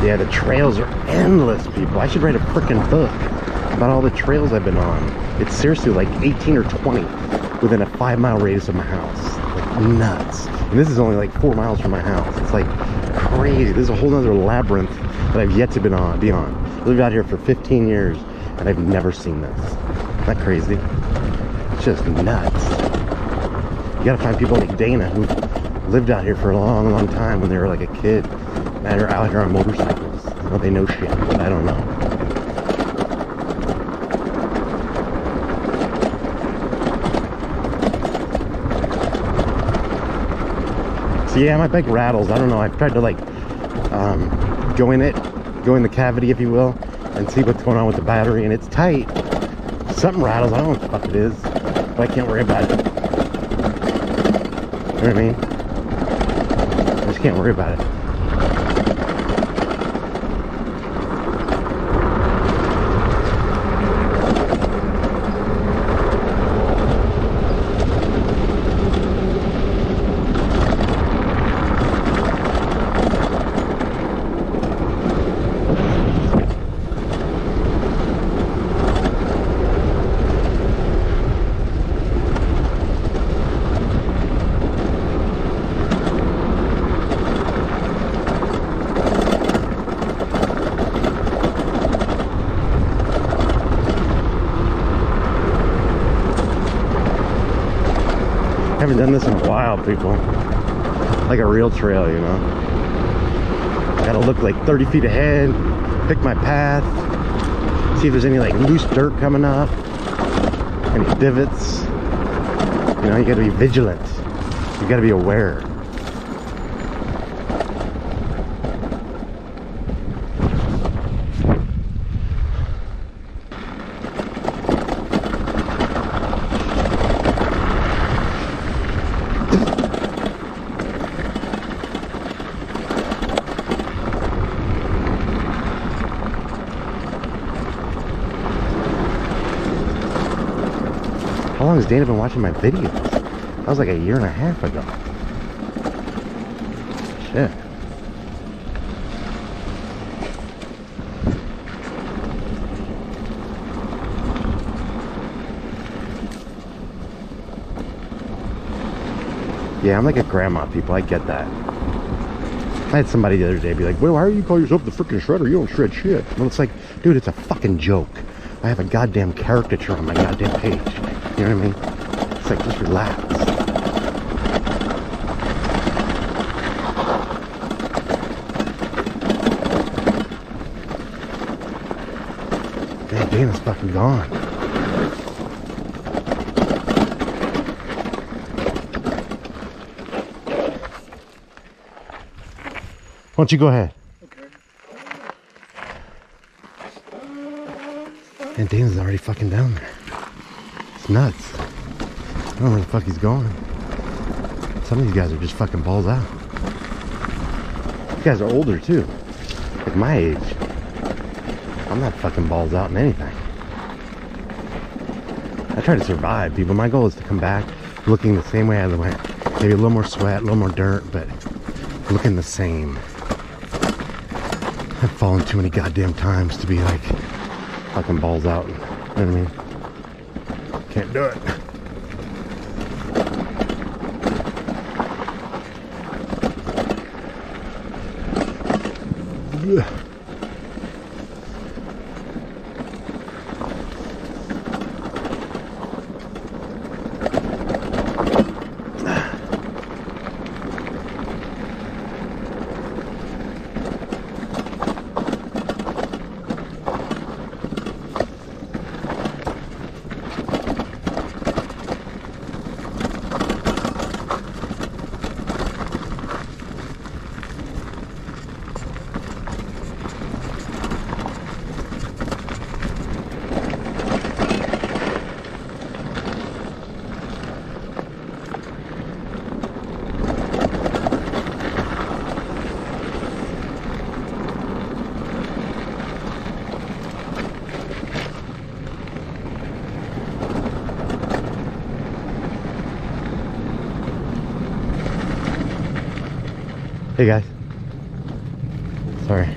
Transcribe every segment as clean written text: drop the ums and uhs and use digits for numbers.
Yeah, the trails are endless, people. I should write a freaking book about all the trails I've been on. It's seriously like 18 or 20 within a 5-mile radius of my house. Like nuts. And this is only like 4 miles from my house. It's like crazy. This is a whole other labyrinth that I've yet to be on. I lived out here for 15 years and I've never seen this. Isn't that crazy? It's just nuts. You gotta find people like Dana who lived out here for a long, long time when they were like a kid. And are out here on motorcycles. Well, they know shit, but I don't know. So yeah, my bike rattles. I don't know. I've tried to like go in the cavity, if you will, and see what's going on with the battery, and it's tight. Something rattles. I don't know what the fuck it is, but I can't worry about it. You know what I mean? I just can't worry about it. I haven't done this in a while, people. Like a real trail, you know. Gotta look like 30 feet ahead, pick my path, see if there's any like loose dirt coming up, any divots. You know, you gotta be vigilant. You gotta be aware. How long has Dana been watching my videos? That was like 1.5 years ago. Shit. Yeah, I'm like a grandma, people. I get that. I had somebody the other day be like, well, why do you call yourself the freaking shredder? You don't shred shit. Well, it's like, dude, it's a fucking joke. I have a goddamn caricature on my goddamn page. You know what I mean? It's like, just relax. Man, Dana's fucking gone. Why don't you go ahead? Okay. And Dana's already fucking down there. It's nuts. I don't know where the fuck he's going. Some of these guys are just fucking balls out. These guys are older too. Like my age. I'm not fucking balls out in anything. I try to survive, people. My goal is to come back looking the same way I went. Maybe a little more sweat, a little more dirt, but looking the same. I've fallen too many goddamn times to be like fucking balls out. You know what I mean? Can't do it. Ugh. Hey guys. Sorry.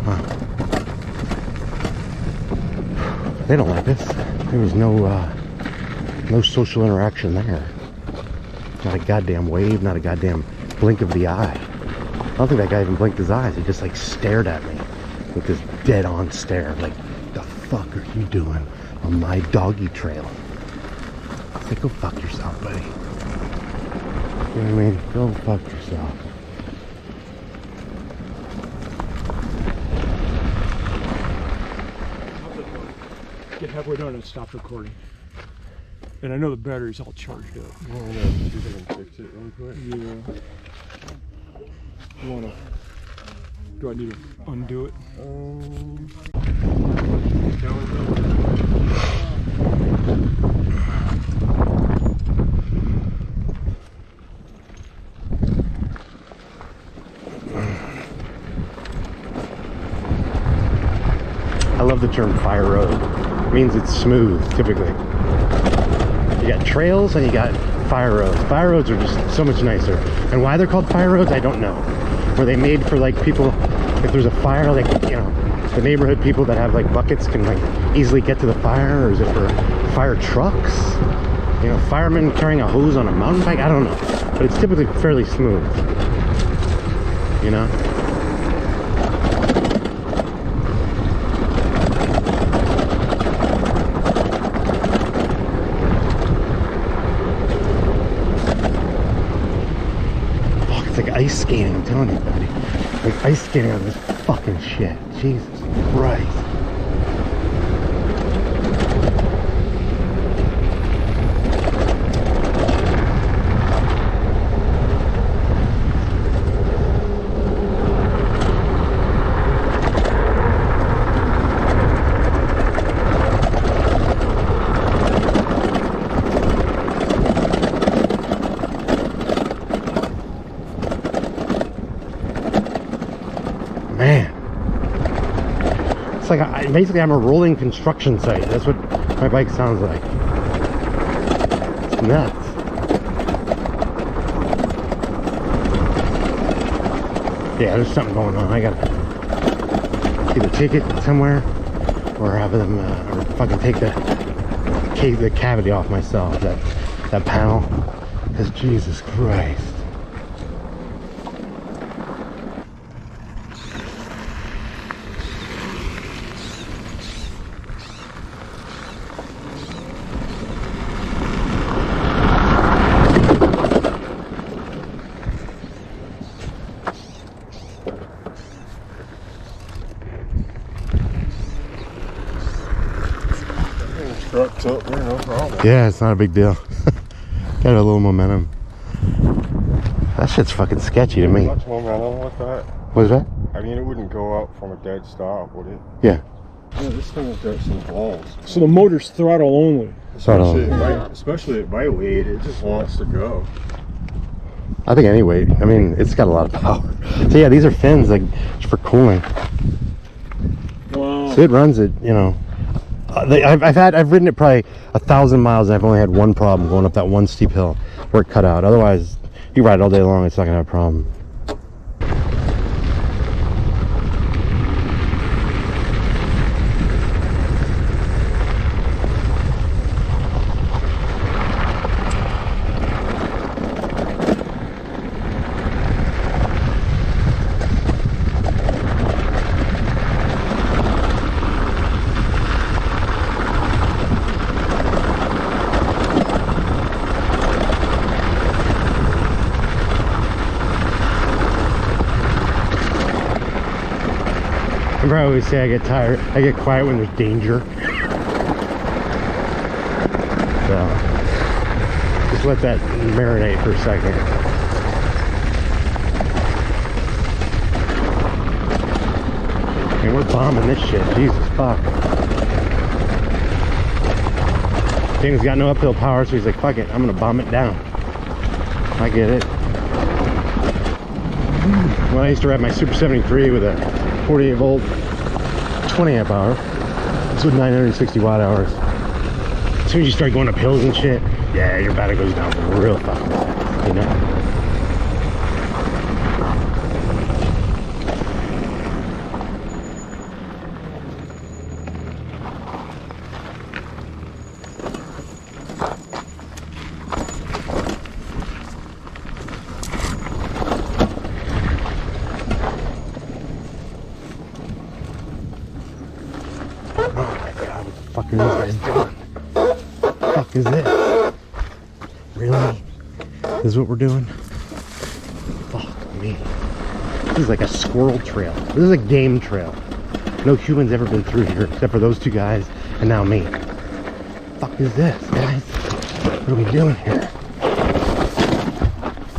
Huh. They don't like us. There was no social interaction there. Not a goddamn wave, not a goddamn blink of the eye. I don't think that guy even blinked his eyes. He just like stared at me with this dead-on stare. Like, the fuck are you doing on my doggy trail? It's like, go fuck yourself, buddy. You know what I mean? Go fuck yourself. Get halfway done and stop recording. And I know the battery's all charged up. Oh, no. See if I can fix it really quick. Yeah. Do I need to undo it? I love the term fire road. It means it's smooth, typically. You got trails and you got fire roads. Fire roads are just so much nicer. And why they're called fire roads, I don't know. Were they made for like people, if there's a fire, like, you know, the neighborhood people that have like buckets can like easily get to the fire? Or is it for fire trucks? You know, firemen carrying a hose on a mountain bike? I don't know. But it's typically fairly smooth. You know? Ice skating, I'm telling you, buddy. Like ice skating on this fucking shit. Jesus Christ. Man, it's like basically I'm a rolling construction site. That's what my bike sounds like. It's nuts. Yeah, there's something going on. I gotta either take it somewhere or have them or fucking take the cavity off myself. That panel. Because Jesus Christ. Up there, no problem. Yeah, it's not a big deal. Got a little momentum. That shit's fucking sketchy to me. Much momentum with that. What is that? I mean, it wouldn't go up from a dead stop, would it? Yeah. Yeah, this thing has got some balls. So the motor's throttle only. Especially at my weight, it just wants to go. I think any weight. I mean, it's got a lot of power. So yeah, these are fins like for cooling. Wow. So it runs it, you know. I've ridden it probably 1,000 miles and I've only had one problem going up that one steep hill where it cut out. Otherwise, you ride it all day long, it's not gonna have a problem. I always say I get tired, I get quiet when there's danger. So, just let that marinate for a second. And we're bombing this shit, Jesus fuck. Dana's got no uphill power, so he's like, fuck it, I'm gonna bomb it down. I get it. When I used to ride my Super 73 with a 48 volt 20 amp hour, it's with 960 watt hours. As soon as you start going up hills and shit, yeah, your battery goes down real fucking fast, you know. fuck is this? Really? This is what we're doing? Fuck me. This is like a squirrel trail. This is a game trail. No human's ever been through here except for those two guys and now me. Fuck is this, guys? What are we doing here?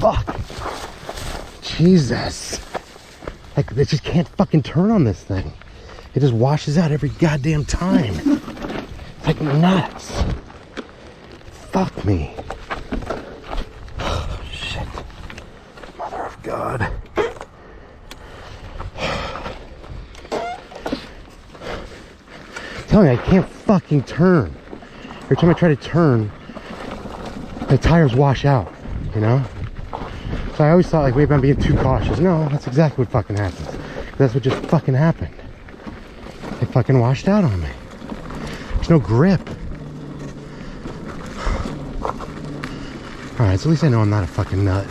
Fuck. Jesus. Like, they just can't fucking turn on this thing. It just washes out every goddamn time. It's like nuts. Fuck me. Oh, shit. Mother of God. Tell me, I can't fucking turn. Every time I try to turn, the tires wash out, you know? So I always thought, like, maybe I'm being too cautious. No, that's exactly what fucking happens. That's what just fucking happened. They fucking washed out on me. There's no grip. Alright, so at least I know I'm not a fucking nut.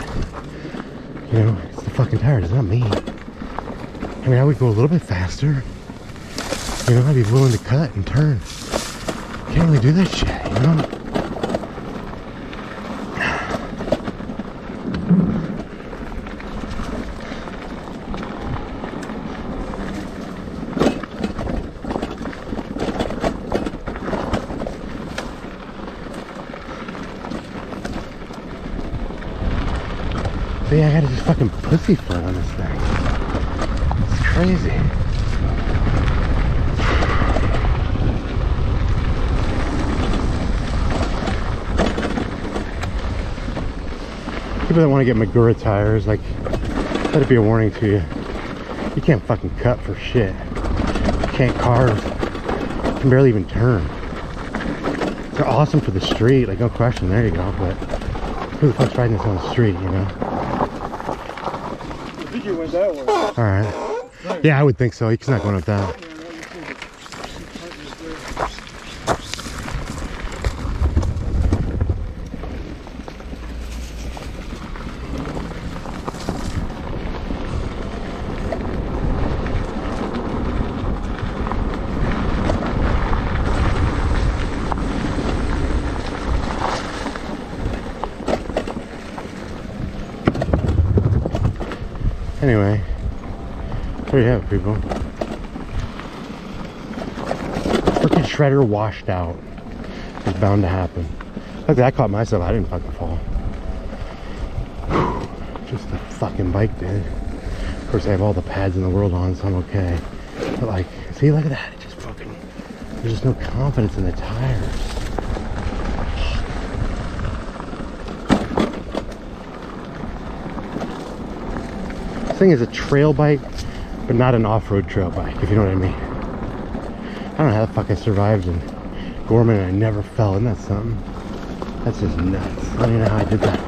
You know, it's the fucking tires, it's not me. I mean, I would go a little bit faster. You know, I'd be willing to cut and turn. Can't really do that shit, you know? So yeah, I gotta just fucking pussyfoot on this thing. It's crazy. People that want to get Magura tires, like, let it be a warning to you. You can't fucking cut for shit. You can't carve. You can barely even turn. They're awesome for the street, like, no question, there you go, but who the fuck's riding this on the street, you know? I think you went that way. Alright. Yeah, I would think so. He's not going up that. Anyway, there you have it, people. Freaking shredder washed out. It's bound to happen. Look, I caught myself. I didn't fucking fall. Whew. Just the fucking bike did. Of course, I have all the pads in the world on, so I'm okay. But like, see, look at that. It just fucking. There's just no confidence in the tires. This thing is a trail bike, but not an off-road trail bike, if you know what I mean. I don't know how the fuck I survived in Gorman and I never fell. Isn't that something? That's just nuts. I don't even know how I did that.